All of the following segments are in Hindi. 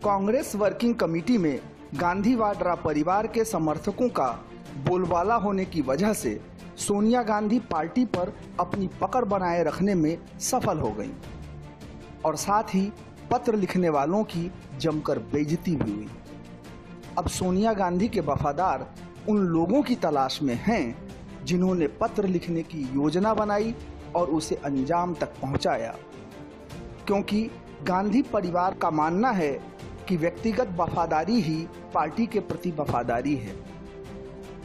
कांग्रेस वर्किंग कमेटी में गांधी वाड्रा परिवार के समर्थकों का बोलबाला होने की वजह से सोनिया गांधी पार्टी पर अपनी पकड़ बनाए रखने में सफल हो गईं और साथ ही पत्र लिखने वालों की जमकर बेइज्जती भी हुई। अब सोनिया गांधी के वफादार उन लोगों की तलाश में हैं जिन्होंने पत्र लिखने की योजना बनाई और उसे अंजाम तक पहुंचाया, क्योंकि गांधी परिवार का मानना है कि व्यक्तिगत वफादारी ही पार्टी के प्रति वफादारी है।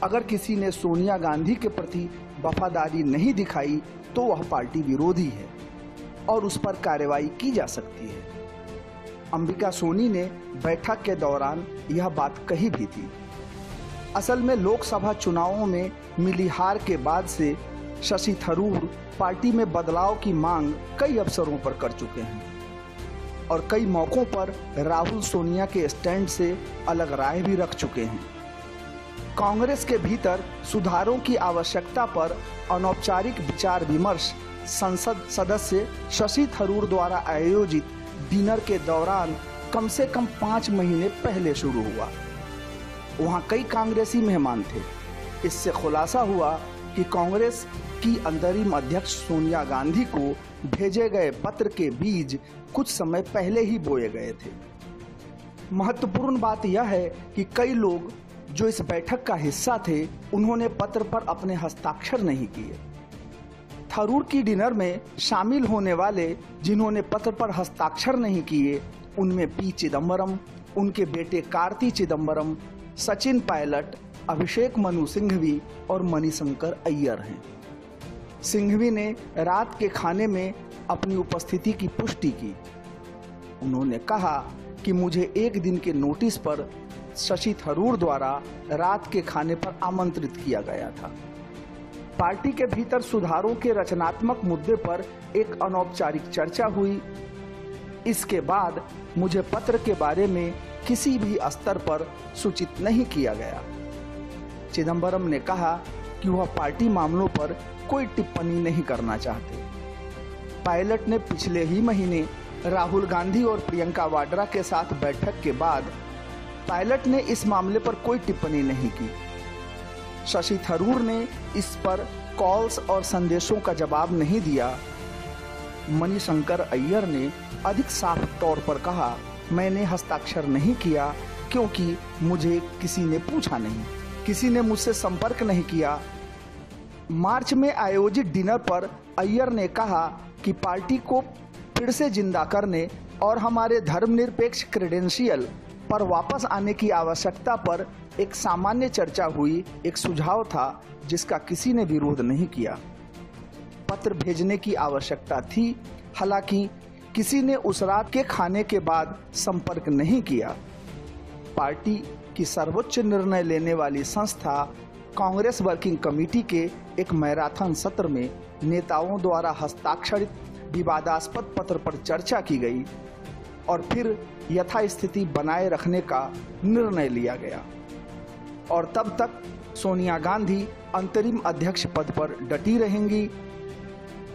अगर किसी ने सोनिया गांधी के प्रति वफादारी नहीं दिखाई तो वह पार्टी विरोधी है और उस पर कार्रवाई की जा सकती है। अंबिका सोनी ने बैठक के दौरान यह बात कही भी थी। असल में लोकसभा चुनावों में मिली हार के बाद से शशि थरूर पार्टी में बदलाव की मांग कई अवसरों पर कर चुके हैं और कई मौकों पर राहुल सोनिया के स्टैंड से अलग राय भी रख चुके हैं। कांग्रेस के भीतर सुधारों की आवश्यकता पर अनौपचारिक विचार विमर्श संसद सदस्य शशि थरूर द्वारा आयोजित डिनर के दौरान कम से कम 5 महीने पहले शुरू हुआ। वहां कई कांग्रेसी मेहमान थे। इससे खुलासा हुआ कि कांग्रेस की अंतरिम अध्यक्ष सोनिया गांधी को भेजे गए पत्र के बीज कुछ समय पहले ही बोए गए थे। महत्वपूर्ण बात यह है कि कई लोग जो इस बैठक का हिस्सा थे उन्होंने पत्र पर अपने हस्ताक्षर नहीं किए। थरूर की डिनर में शामिल होने वाले जिन्होंने पत्र पर हस्ताक्षर नहीं किए उनमें पी चिदम्बरम, उनके बेटे कार्ति चिदम्बरम, सचिन पायलट, अभिषेक मनु सिंघवी और मणिशंकर अय्यर हैं। सिंघवी ने रात के खाने में अपनी उपस्थिति की पुष्टि की। उन्होंने कहा कि मुझे एक दिन के नोटिस पर शशि थरूर द्वारा रात के खाने पर आमंत्रित किया गया था। पार्टी के भीतर सुधारों के रचनात्मक मुद्दे पर एक अनौपचारिक चर्चा हुई। इसके बाद मुझे पत्र के बारे में किसी भी स्तर पर सूचित नहीं किया गया। चिदम्बरम ने कहा कि वह पार्टी मामलों पर कोई टिप्पणी नहीं करना चाहते। पायलट ने पिछले ही महीने राहुल गांधी और प्रियंका वाड्रा के साथ बैठक के बाद पायलट ने इस मामले पर कोई टिप्पणी नहीं की। शशि थरूर ने इस पर कॉल्स और संदेशों का जवाब नहीं दिया। मणिशंकर अय्यर ने अधिक साफ तौर पर कहा, मैंने हस्ताक्षर नहीं किया क्योंकि मुझे किसी ने पूछा नहीं, किसी ने मुझसे संपर्क नहीं किया। मार्च में आयोजित डिनर पर अय्यर ने कहा कि पार्टी को फिर से जिंदा करने और हमारे धर्मनिरपेक्ष क्रेडेंशियल पर वापस आने की आवश्यकता पर एक सामान्य चर्चा हुई। एक सुझाव था जिसका किसी ने विरोध नहीं किया। पत्र भेजने की आवश्यकता थी, हालांकि किसी ने उस रात के खाने के बाद संपर्क नहीं किया। पार्टी की सर्वोच्च निर्णय लेने वाली संस्था कांग्रेस वर्किंग कमेटी के एक मैराथन सत्र में नेताओं द्वारा हस्ताक्षरित विवादास्पद पत्र पर चर्चा की गई और फिर यथास्थिति बनाए रखने का निर्णय लिया गया और तब तक सोनिया गांधी अंतरिम अध्यक्ष पद पर डटी रहेंगी।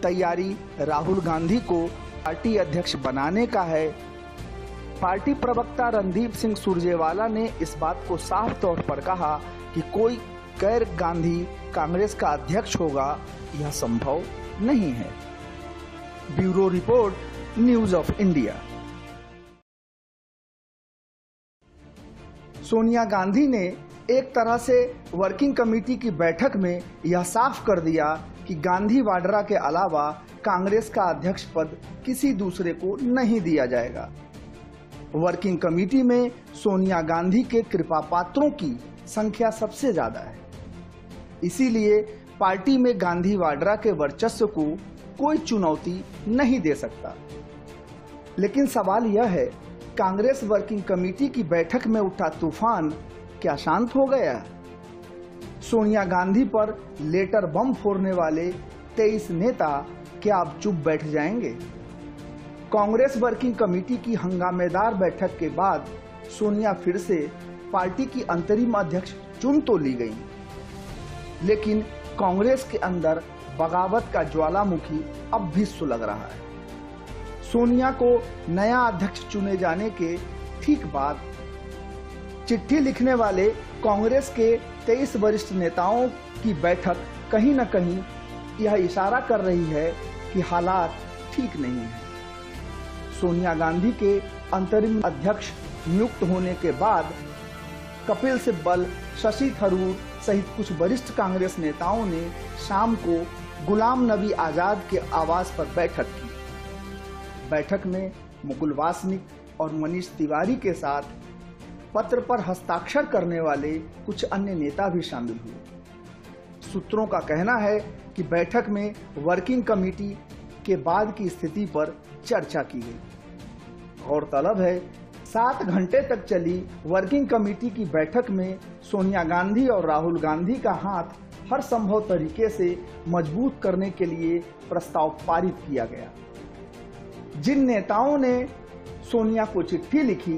तैयारी राहुल गांधी को पार्टी अध्यक्ष बनाने का है। पार्टी प्रवक्ता रणदीप सिंह सुरजेवाला ने इस बात को साफ तौर पर कहा कि कोई गैर गांधी कांग्रेस का अध्यक्ष होगा, यह संभव नहीं है। Bureau report, news of India. Sonia Gandhi ने एक तरह से वर्किंग कमेटी की बैठक में यह साफ कर दिया कि गांधी वाड्रा के अलावा कांग्रेस का अध्यक्ष पद किसी दूसरे को नहीं दिया जाएगा। वर्किंग कमेटी में सोनिया गांधी के कृपा पात्रों की संख्या सबसे ज्यादा है, इसीलिए पार्टी में गांधी वाड्रा के वर्चस्व को कोई चुनौती नहीं दे सकता। लेकिन सवाल यह है, कांग्रेस वर्किंग कमेटी की बैठक में उठा तूफान क्या शांत हो गया? सोनिया गांधी पर लेटर बम फोड़ने वाले 23 नेता क्या अब चुप बैठ जाएंगे? कांग्रेस वर्किंग कमेटी की हंगामेदार बैठक के बाद सोनिया फिर से पार्टी की अंतरिम अध्यक्ष चुन तो ली गई, लेकिन कांग्रेस के अंदर बगावत का ज्वालामुखी अब भी सुलग रहा है। सोनिया को नया अध्यक्ष चुने जाने के ठीक बाद चिट्ठी लिखने वाले कांग्रेस के 23 वरिष्ठ नेताओं की बैठक कहीं न कहीं यह इशारा कर रही है कि हालात ठीक नहीं है। सोनिया गांधी के अंतरिम अध्यक्ष नियुक्त होने के बाद कपिल सिब्बल, शशि थरूर सहित कुछ वरिष्ठ कांग्रेस नेताओं ने शाम को गुलाम नबी आजाद के आवास पर बैठक की। बैठक में मुकुल वासनिक और मनीष तिवारी के साथ पत्र पर हस्ताक्षर करने वाले कुछ अन्य नेता भी शामिल हुए। सूत्रों का कहना है कि बैठक में वर्किंग कमेटी के बाद की स्थिति पर चर्चा की गई। गौरतलब है 7 घंटे तक चली वर्किंग कमेटी की बैठक में सोनिया गांधी और राहुल गांधी का हाथ हर संभव तरीके से मजबूत करने के लिए प्रस्ताव पारित किया गया। जिन नेताओं ने सोनिया को चिट्ठी लिखी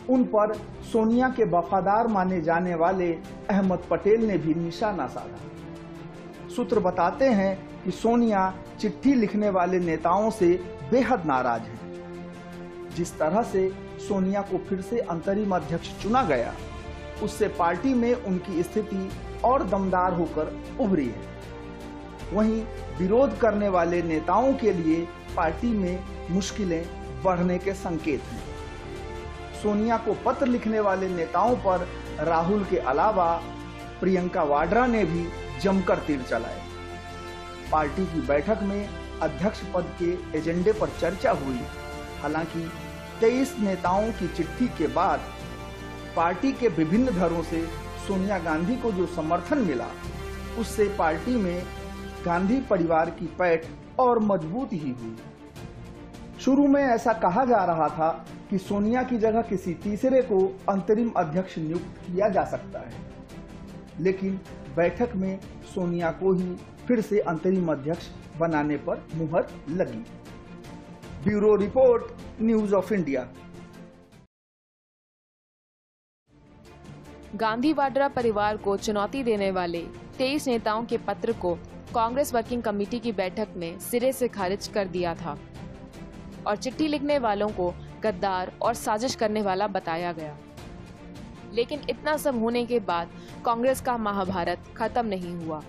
उन पर सोनिया के वफादार माने जाने वाले अहमद पटेल ने भी निशाना साधा। सूत्र बताते हैं कि सोनिया चिट्ठी लिखने वाले नेताओं से बेहद नाराज हैं। जिस तरह से सोनिया को फिर से अंतरिम अध्यक्ष चुना गया, उससे पार्टी में उनकी स्थिति और दमदार होकर उभरी है। वहीं विरोध करने वाले नेताओं के लिए पार्टी में मुश्किलें बढ़ने के संकेत हैं। सोनिया को पत्र लिखने वाले नेताओं पर राहुल के अलावा प्रियंका वाड्रा ने भी जमकर तीर चलाए। पार्टी की बैठक में अध्यक्ष पद के एजेंडे पर चर्चा हुई। हालांकि 23 नेताओं की चिट्ठी के बाद पार्टी के विभिन्न धड़ों से सोनिया गांधी को जो समर्थन मिला, उससे पार्टी में गांधी परिवार की पैठ और मजबूत ही हुई। शुरू में ऐसा कहा जा रहा था कि सोनिया की जगह किसी तीसरे को अंतरिम अध्यक्ष नियुक्त किया जा सकता है, लेकिन बैठक में सोनिया को ही फिर से अंतरिम अध्यक्ष बनाने पर मुहर लगी। Bureau report, news of India. Gandhi Vadra परिवार को चुनौती देने वाले 23 नेताओं के पत्र को कांग्रेस वर्किंग कमेटी की बैठक में सिरे से खारिज कर दिया था और चिट्ठी लिखने वालों को गद्दार और साजिश करने वाला बताया गया। लेकिन इतना सब होने के बाद कांग्रेस का महाभारत खत्म नहीं हुआ।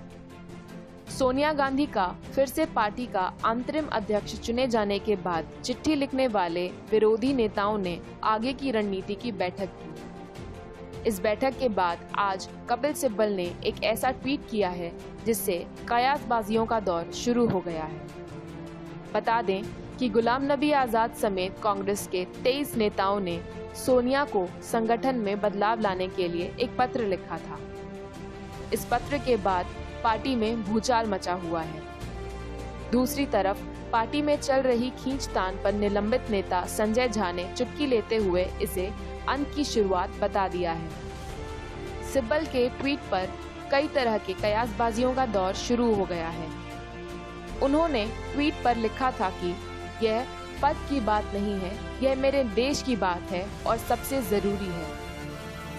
सोनिया गांधी का फिर से पार्टी का अंतरिम अध्यक्ष चुने जाने के बाद चिट्ठी लिखने वाले विरोधी नेताओं ने आगे की रणनीति की बैठक की। इस बैठक के बाद आज कपिल सिब्बल ने एक ऐसा ट्वीट किया है जिससे कयासबाजियों का दौर शुरू हो गया है। बता दें कि गुलाम नबी आजाद समेत कांग्रेस के 23 नेताओं ने सोनिया को संगठन में बदलाव लाने के लिए एक पत्र लिखा था। इस पत्र के बाद पार्टी में भूचाल मचा हुआ है। दूसरी तरफ पार्टी में चल रही खींचतान पर निलंबित नेता संजय झा ने चुटकी लेते हुए इसे अंत की शुरुआत बता दिया है। सिब्बल के ट्वीट पर कई तरह के कयासबाजियों का दौर शुरू हो गया है। उन्होंने ट्वीट पर लिखा था कि यह पद की बात नहीं है, यह मेरे देश की बात है और सबसे जरूरी है।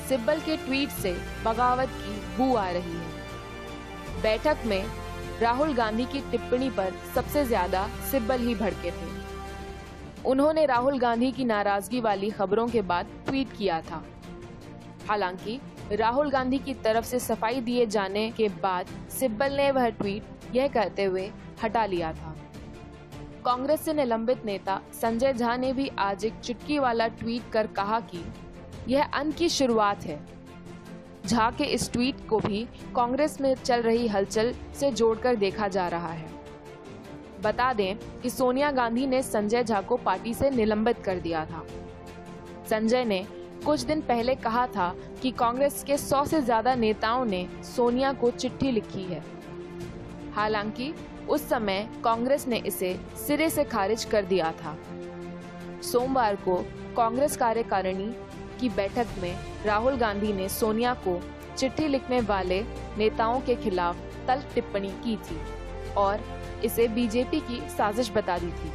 सिब्बल के ट्वीट से बगावत की बू आ रही है। बैठक में राहुल गांधी की टिप्पणी पर सबसे ज्यादा सिब्बल ही भड़के थे। उन्होंने राहुल गांधी की नाराजगी वाली खबरों के बाद ट्वीट किया था। हालांकि राहुल गांधी की तरफ से सफाई दिए जाने के बाद सिब्बल ने वह ट्वीट यह कहते हुए हटा लिया था। कांग्रेस से निलंबित नेता संजय झा ने भी आज एक चुटकी वाला ट्वीट कर कहा कि यह अंत की शुरुआत है। झा के इस ट्वीट को भी कांग्रेस में चल रही हलचल से जोड़कर देखा जा रहा है। बता दें कि सोनिया गांधी ने संजय झा को पार्टी से निलंबित कर दिया था। संजय ने कुछ दिन पहले कहा था कि कांग्रेस के 100 से ज्यादा नेताओं ने सोनिया को चिट्ठी लिखी है। हालांकि उस समय कांग्रेस ने इसे सिरे से खारिज कर दिया था। सोमवार को कांग्रेस कार्यकारिणी की बैठक में राहुल गांधी ने सोनिया को चिट्ठी लिखने वाले नेताओं के खिलाफ तल्ख टिप्पणी की थी और इसे बीजेपी की साजिश बता दी थी।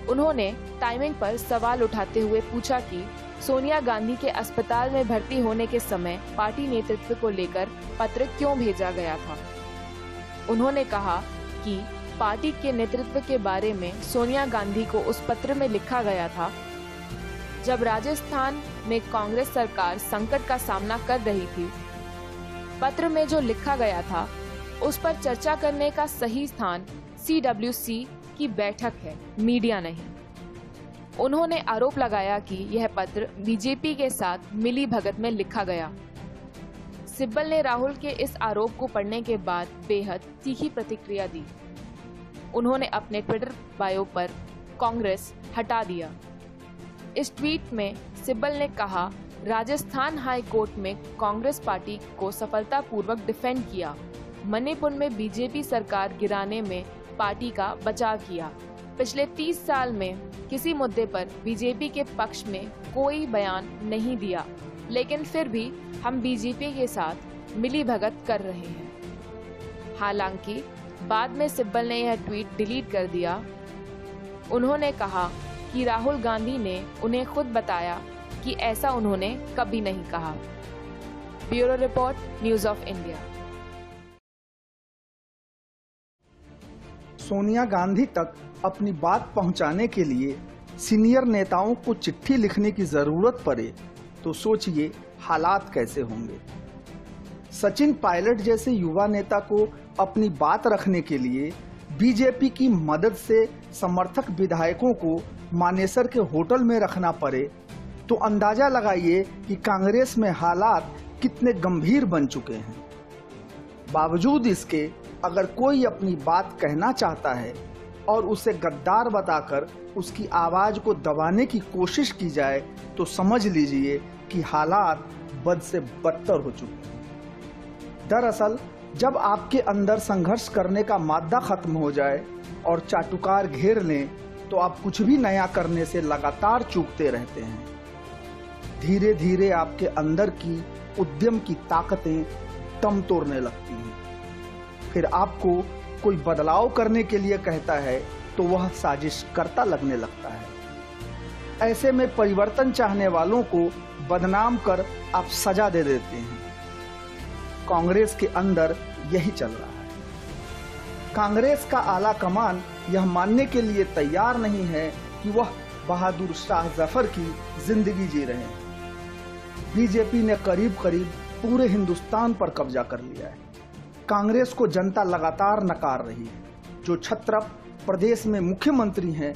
उन्होंने टाइमिंग पर सवाल उठाते हुए पूछा कि सोनिया गांधी के अस्पताल में भर्ती होने के समय पार्टी नेतृत्व को लेकर पत्र क्यों भेजा गया था। उन्होंने कहा कि पार्टी के नेतृत्व के बारे में सोनिया गांधी को उस पत्र में लिखा गया था जब राजस्थान में कांग्रेस सरकार संकट का सामना कर रही थी, पत्र में जो लिखा गया था उस पर चर्चा करने का सही स्थान CWC की बैठक है, मीडिया नहीं। उन्होंने आरोप लगाया कि यह पत्र बीजेपी के साथ मिली भगत में लिखा गया। सिब्बल ने राहुल के इस आरोप को पढ़ने के बाद बेहद तीखी प्रतिक्रिया दी। उन्होंने अपने ट्विटर बायो पर कांग्रेस हटा दिया। इस ट्वीट में सिब्बल ने कहा, राजस्थान हाई कोर्ट में कांग्रेस पार्टी को सफलतापूर्वक डिफेंड किया। मणिपुर में बीजेपी सरकार गिराने में पार्टी का बचाव किया। पिछले 30 साल में किसी मुद्दे पर बीजेपी के पक्ष में कोई बयान नहीं दिया, लेकिन फिर भी हम बीजेपी के साथ मिली भगत कर रहे हैं। हालांकि बाद में सिब्बल ने यह ट्वीट डिलीट कर दिया। उन्होंने कहा कि राहुल गांधी ने उन्हें खुद बताया कि ऐसा उन्होंने कभी नहीं कहा। Bureau report, news of India. Sonia Gandhi तक अपनी बात पहुंचाने के लिए सीनियर नेताओं को चिट्ठी लिखने की जरूरत पड़े तो सोचिए हालात कैसे होंगे। सचिन पायलट जैसे युवा नेता को अपनी बात रखने के लिए बीजेपी की मदद से समर्थक विधायकों को मानेसर के होटल में रखना पड़े तो अंदाजा लगाइए कि कांग्रेस में हालात कितने गंभीर बन चुके हैं। बावजूद इसके अगर कोई अपनी बात कहना चाहता है और उसे गद्दार बताकर उसकी आवाज को दबाने की कोशिश की जाए तो समझ लीजिए कि हालात बद से बदतर हो चुके हैं। दरअसल जब आपके अंदर संघर्ष करने का मादा खत्म हो जाए और चाटुकार घेर लें तो आप कुछ भी नया करने से लगातार चूकते रहते हैं। धीरे धीरे आपके अंदर की उद्यम की ताकतें दम तोड़ने लगती हैं। फिर आपको कोई बदलाव करने के लिए कहता है तो वह साजिश करता लगने लगता है। ऐसे में परिवर्तन चाहने वालों को बदनाम कर आप सजा दे देते हैं। कांग्रेस के अंदर यही चल रहा है। कांग्रेस का आला कमान यह मानने के लिए तैयार नहीं है कि वह बहादुर शाह जफर की जिंदगी जी रहे हैं। बीजेपी ने करीब करीब पूरे हिंदुस्तान पर कब्जा कर लिया है। कांग्रेस को जनता लगातार नकार रही है। जो छत्रप प्रदेश में मुख्यमंत्री हैं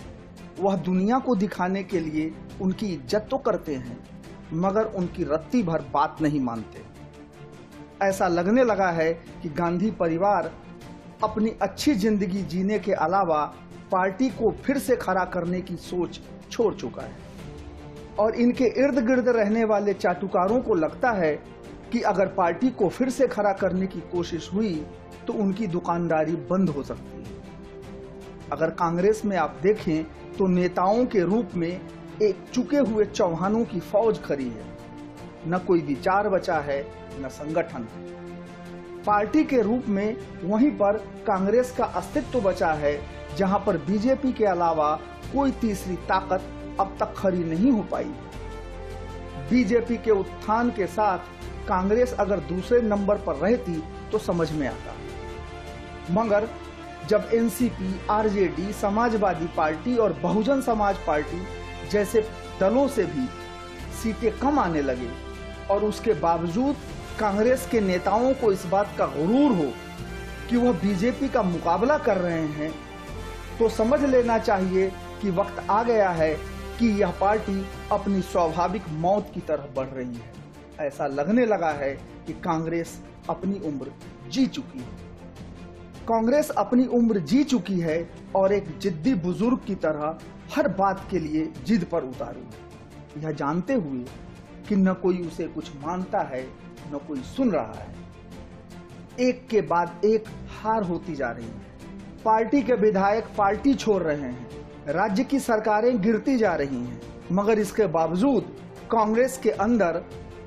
वह दुनिया को दिखाने के लिए उनकी इज्जत तो करते हैं मगर उनकी रत्ती भर बात नहीं मानते। ऐसा लगने लगा है कि गांधी परिवार अपनी अच्छी जिंदगी जीने के अलावा पार्टी को फिर से खड़ा करने की सोच छोड़ चुका है और इनके इर्द गिर्द रहने वाले चाटुकारों को लगता है कि अगर पार्टी को फिर से खड़ा करने की कोशिश हुई तो उनकी दुकानदारी बंद हो सकती है। अगर कांग्रेस में आप देखें तो नेताओं के रूप में एक चुके हुए चौहानों की फौज खड़ी है। न कोई विचार बचा है न संगठन। पार्टी के रूप में वहीं पर कांग्रेस का अस्तित्व बचा है जहां पर बीजेपी के अलावा कोई तीसरी ताकत अब तक खड़ी नहीं हो पाई। बीजेपी के उत्थान के साथ कांग्रेस अगर दूसरे नंबर पर रहती तो समझ में आता, मगर जब एनसीपी, आरजेडी, समाजवादी पार्टी और बहुजन समाज पार्टी जैसे दलों से भी सीटें कम आने लगे और उसके बावजूद कांग्रेस के नेताओं को इस बात का गुरूर हो कि वह बीजेपी का मुकाबला कर रहे हैं तो समझ लेना चाहिए कि वक्त आ गया है कि यह पार्टी अपनी स्वाभाविक मौत की तरफ बढ़ रही है। ऐसा लगने लगा है कि कांग्रेस अपनी उम्र जी चुकी है। कांग्रेस अपनी उम्र जी चुकी है और एक जिद्दी बुजुर्ग की तरह हर बात के लिए जिद पर उतारू है, यह जानते हुए कि न कोई उसे कुछ मानता है न कोई सुन रहा है। एक के बाद एक हार होती जा रही है। पार्टी के विधायक पार्टी छोड़ रहे हैं, राज्य की सरकारें गिरती जा रही हैं, मगर इसके बावजूद कांग्रेस के अंदर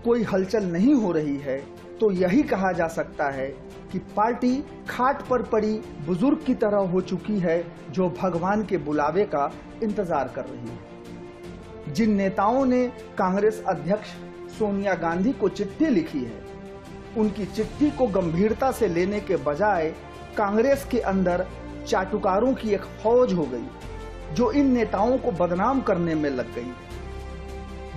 कोई हलचल नहीं हो रही है तो यही कहा जा सकता है कि पार्टी खाट पर पड़ी बुजुर्ग की तरह हो चुकी है जो भगवान के बुलावे का इंतजार कर रही है। जिन नेताओं ने कांग्रेस अध्यक्ष सोनिया गांधी को चिट्ठी लिखी है उनकी चिट्ठी को गंभीरता से लेने के बजाय कांग्रेस के अंदर चाटुकारों की एक फौज हो गई जो इन नेताओं को बदनाम करने में लग गई।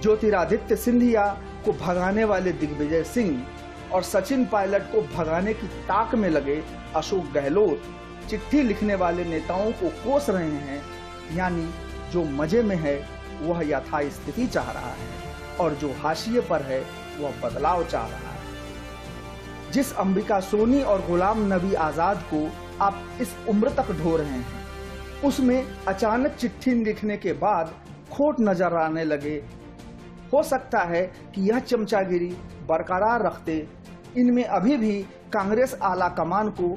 ज्योतिरादित्य सिंधिया को भगाने वाले दिग्विजय सिंह और सचिन पायलट को भगाने की ताक में लगे अशोक गहलोत चिट्ठी लिखने वाले नेताओं को कोस रहे हैं, यानी जो मजे में है वह यथास्थिति चाह रहा है और जो हाशिए पर है वह बदलाव चाह रहा है। जिस अंबिका सोनी और गुलाम नबी आजाद को आप इस उम्र तक ढो रहे हैं, उसमें अचानक चिट्ठी लिखने के बाद खोट नजर आने लगे। हो सकता है कि यह चमचागिरी बरकरार रखते इनमें अभी भी कांग्रेस आला कमान को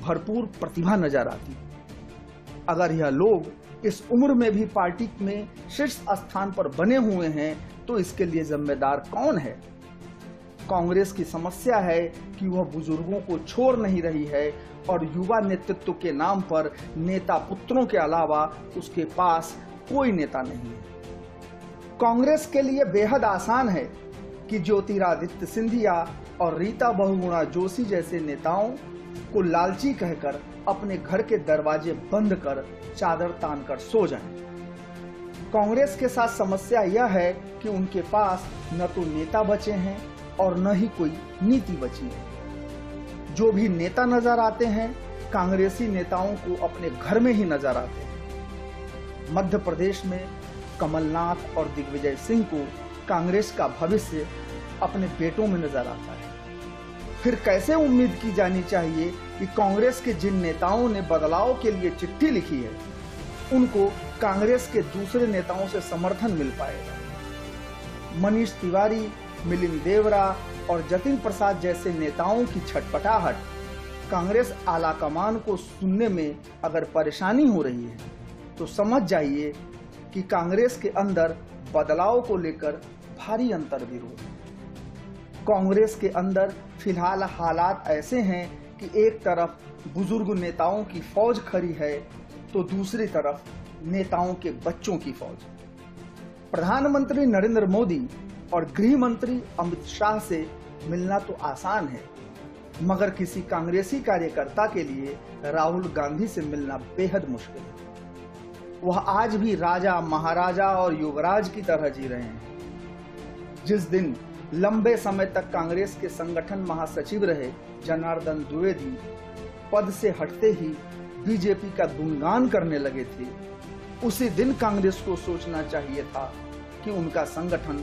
भरपूर प्रतिभा नजर आती। अगर यह लोग इस उम्र में भी पार्टी में शीर्ष स्थान पर बने हुए हैं तो इसके लिए जिम्मेदार कौन है? कांग्रेस की समस्या है कि वह बुजुर्गों को छोड़ नहीं रही है और युवा नेतृत्व के नाम पर नेता पुत्रों के अलावा उसके पास कोई नेता नहीं है। कांग्रेस के लिए बेहद आसान है कि ज्योतिरादित्य सिंधिया और रीता बहुगुणा जोशी जैसे नेताओं को लालची कहकर अपने घर के दरवाजे बंद कर चादर तान कर सो जाएं। कांग्रेस के साथ समस्या यह है कि उनके पास न तो नेता बचे हैं और न ही कोई नीति बची है। जो भी नेता नजर आते हैं कांग्रेसी नेताओं को अपने घर में ही नजर आते हैं। मध्य प्रदेश में कमलनाथ और दिग्विजय सिंह को कांग्रेस का भविष्य अपने बेटों में नजर आता है। फिर कैसे उम्मीद की जानी चाहिए कि कांग्रेस के जिन नेताओं ने बदलाव के लिए चिट्ठी लिखी है उनको कांग्रेस के दूसरे नेताओं से समर्थन मिल पाएगा। मनीष तिवारी, मिलिंद देवरा और जतिन प्रसाद जैसे नेताओं की छटपटाहट कांग्रेस आला कमान को सुनने में अगर परेशानी हो रही है तो समझ जाइए कि कांग्रेस के अंदर बदलाव को लेकर भारी अंतर्विरोध है। कांग्रेस के अंदर फिलहाल हालात ऐसे हैं कि एक तरफ बुजुर्ग नेताओं की फौज खड़ी है तो दूसरी तरफ नेताओं के बच्चों की फौज। प्रधानमंत्री नरेंद्र मोदी और गृह मंत्री अमित शाह से मिलना तो आसान है, मगर किसी कांग्रेसी कार्यकर्ता के लिए राहुल गांधी से मिलना बेहद मुश्किल है। वह आज भी राजा, महाराजा और युवराज की तरह जी रहे हैं। जिस दिन लंबे समय तक कांग्रेस के संगठन महासचिव रहे जनार्दन द्विवेदी पद से हटते ही बीजेपी का गुणगान करने लगे थे, उसी दिन कांग्रेस को सोचना चाहिए था कि उनका संगठन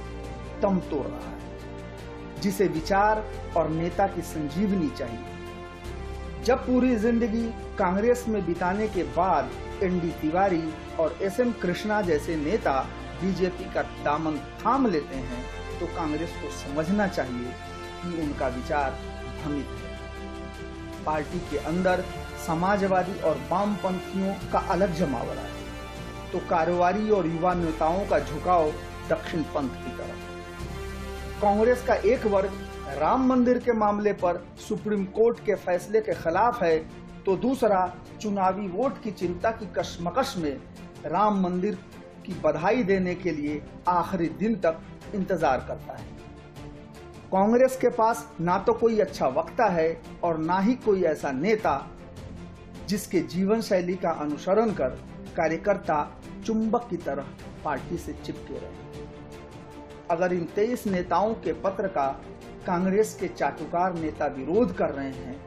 दम तोड़ रहा है, जिसे विचार और नेता की संजीवनी चाहिए। जब पूरी जिंदगी कांग्रेस में बिताने के बाद एनडी तिवारी और एसएम कृष्णा जैसे नेता बीजेपी का दामन थाम लेते हैं तो कांग्रेस को समझना चाहिए कि उनका विचार भ्रमित है। पार्टी के अंदर समाजवादी और वामपंथियों का अलग जमावड़ा है तो कारोबारी और युवा नेताओं का झुकाव दक्षिण पंथ की तरफ। कांग्रेस का एक वर्ग राम मंदिर के मामले पर सुप्रीम कोर्ट के फैसले के खिलाफ है तो दूसरा चुनावी वोट की चिंता की कशमकश में राम मंदिर की बधाई देने के लिए आखिरी दिन तक इंतजार करता है। कांग्रेस के पास ना तो कोई अच्छा वक्ता है और ना ही कोई ऐसा नेता जिसके जीवन शैली का अनुसरण कर कार्यकर्ता चुंबक की तरह पार्टी से चिपके रहे। अगर इन 23 नेताओं के पत्र का कांग्रेस के चाटुकार नेता विरोध कर रहे हैं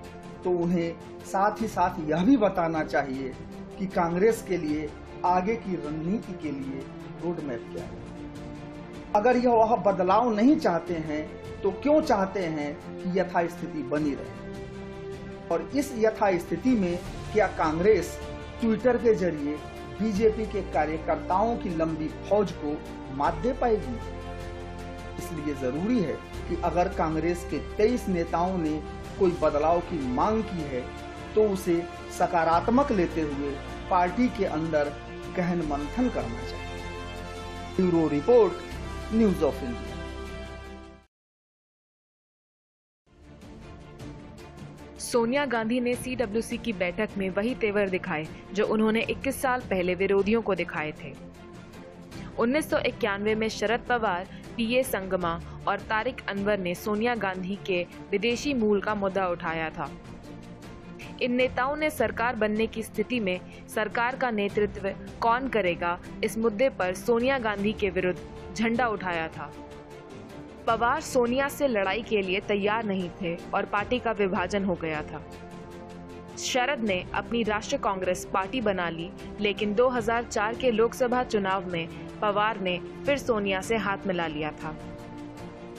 तो उन्हें साथ ही साथ यह भी बताना चाहिए कि कांग्रेस के लिए आगे की रणनीति के लिए रोड मैप क्या है। अगर यह वह बदलाव नहीं चाहते हैं तो क्यों चाहते हैं कि यथास्थिति बनी रहे? और इस यथास्थिति में क्या कांग्रेस ट्विटर के जरिए बीजेपी के कार्यकर्ताओं की लंबी फौज को मात दे पाएगी? इसलिए जरूरी है कि अगर कांग्रेस के 23 नेताओं ने कोई बदलाव की मांग की है तो उसे सकारात्मक लेते हुए पार्टी के अंदर गहन मंथन करना चाहिए। Bureau report, news of India. Sonia Gandhi ने सीडब्ल्यूसी की बैठक में वही तेवर दिखाए जो उन्होंने 21 साल पहले विरोधियों को दिखाए थे। 1991 में शरद पवार, पीए संगमा और तारिक अनवर ने सोनिया गांधी के विदेशी मूल का मुद्दा उठाया था। इन नेताओं ने सरकार बनने की स्थिति में सरकार का नेतृत्व कौन करेगा, इस मुद्दे पर सोनिया गांधी के विरुद्ध झंडा उठाया था। पवार सोनिया से लड़ाई के लिए तैयार नहीं थे और पार्टी का विभाजन हो गया था। शरद ने अपनी राष्ट्रीय कांग्रेस पार्टी बना ली, लेकिन 2004 के लोकसभा चुनाव में पवार ने फिर सोनिया से हाथ मिला लिया था।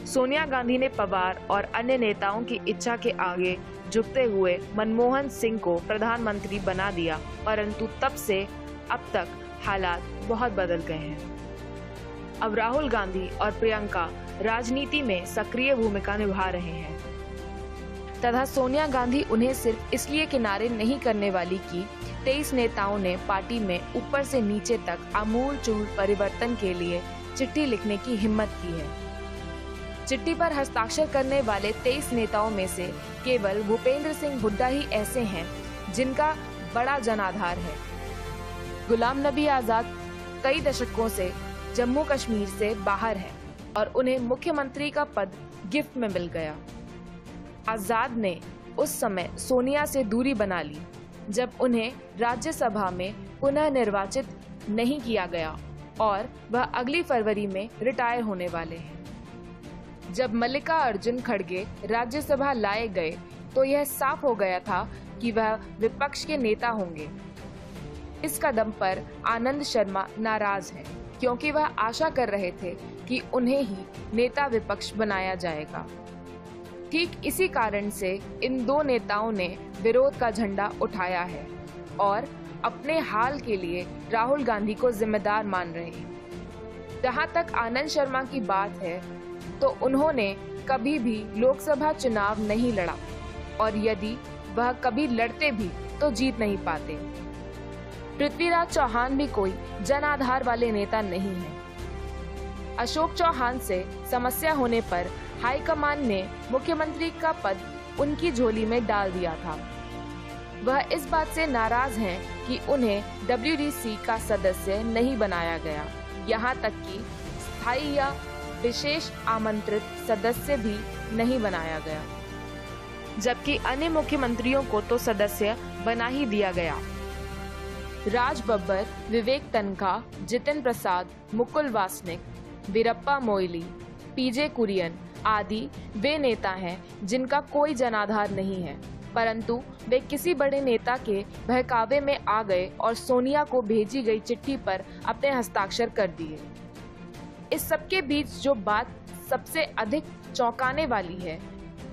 सोनिया गांधी ने पवार और अन्य नेताओं की इच्छा के आगे झुकते हुए मनमोहन सिंह को प्रधानमंत्री बना दिया, परंतु तब से अब तक हालात बहुत बदल गए हैं। अब राहुल गांधी और प्रियंका राजनीति में सक्रिय भूमिका निभा रहे हैं तथा सोनिया गांधी उन्हें सिर्फ इसलिए किनारे नहीं करने वाली कि 23 नेताओं ने पार्टी में ऊपर से नीचे तक आमूल-चूल परिवर्तन के लिए चिट्ठी लिखने की हिम्मत की है। चिट्ठी पर हस्ताक्षर करने वाले 23 नेताओं में से केवल भूपेंद्र सिंह हुड्डा ही ऐसे हैं जिनका बड़ा जनाधार है। गुलाम नबी आजाद कई दशकों से जम्मू कश्मीर से बाहर है और उन्हें मुख्यमंत्री का पद गिफ्ट में मिल गया। आजाद ने उस समय सोनिया से दूरी बना ली जब उन्हें राज्यसभा में पुनः निर्वाचित नहीं किया गया और वह अगली फरवरी में रिटायर होने वाले हैं। जब मल्लिकार्जुन खड़गे राज्यसभा लाए गए तो यह साफ हो गया था कि वह विपक्ष के नेता होंगे। इस कदम पर आनंद शर्मा नाराज हैं क्योंकि वह आशा कर रहे थे कि उन्हें ही नेता विपक्ष बनाया जाएगा। ठीक इसी कारण से इन दो नेताओं ने विरोध का झंडा उठाया है और अपने हाल के लिए राहुल गांधी को जिम्मेदार मान रहे हैं। जहां तक आनंद शर्मा की बात है तो उन्होंने कभी भी लोकसभा चुनाव नहीं लड़ा और यदि वह कभी लड़ते भी तो जीत नहीं पाते। पृथ्वीराज चौहान भी कोई जन आधार वाले नेता नहीं है। अशोक चौहान से समस्या होने पर हाईकमान ने मुख्यमंत्री का पद उनकी झोली में डाल दिया था। वह इस बात से नाराज हैं कि उन्हें WDC का सदस्य नहीं बनाया गया, यहाँ तक कि स्थायी या विशेष आमंत्रित सदस्य भी नहीं बनाया गया, जबकि अन्य मुख्यमंत्रियों को तो सदस्य बना ही दिया गया। राज बब्बर, विवेक तनखा, जितिन प्रसाद, मुकुल वासनिक, वीरप्पा मोइली, PJ कुरियन आदि वे नेता हैं जिनका कोई जनाधार नहीं है, परंतु वे किसी बड़े नेता के बहकावे में आ गए और सोनिया को भेजी गई चिट्ठी पर अपने हस्ताक्षर कर दिए। इस सबके बीच जो बात सबसे अधिक चौंकाने वाली है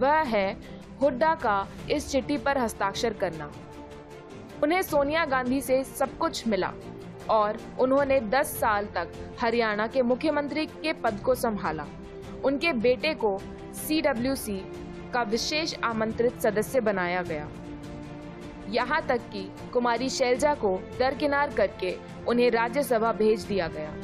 वह है हुड्डा का इस चिट्ठी पर हस्ताक्षर करना। उन्हें सोनिया गांधी से सब कुछ मिला और उन्होंने 10 साल तक हरियाणा के मुख्यमंत्री के पद को संभाला। उनके बेटे को CWC का विशेष आमंत्रित सदस्य बनाया गया। यहाँ तक कि कुमारी शैलजा को दरकिनार करके उन्हें राज्यसभा भेज दिया गया।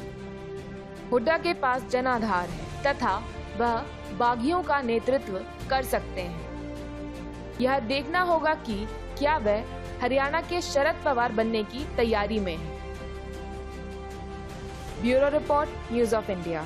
हुड्डा के पास जनाधार है तथा वह बागियों का नेतृत्व कर सकते हैं। यह देखना होगा कि क्या वह हरियाणा के शरद पवार बनने की तैयारी में है। Bureau report, news of India.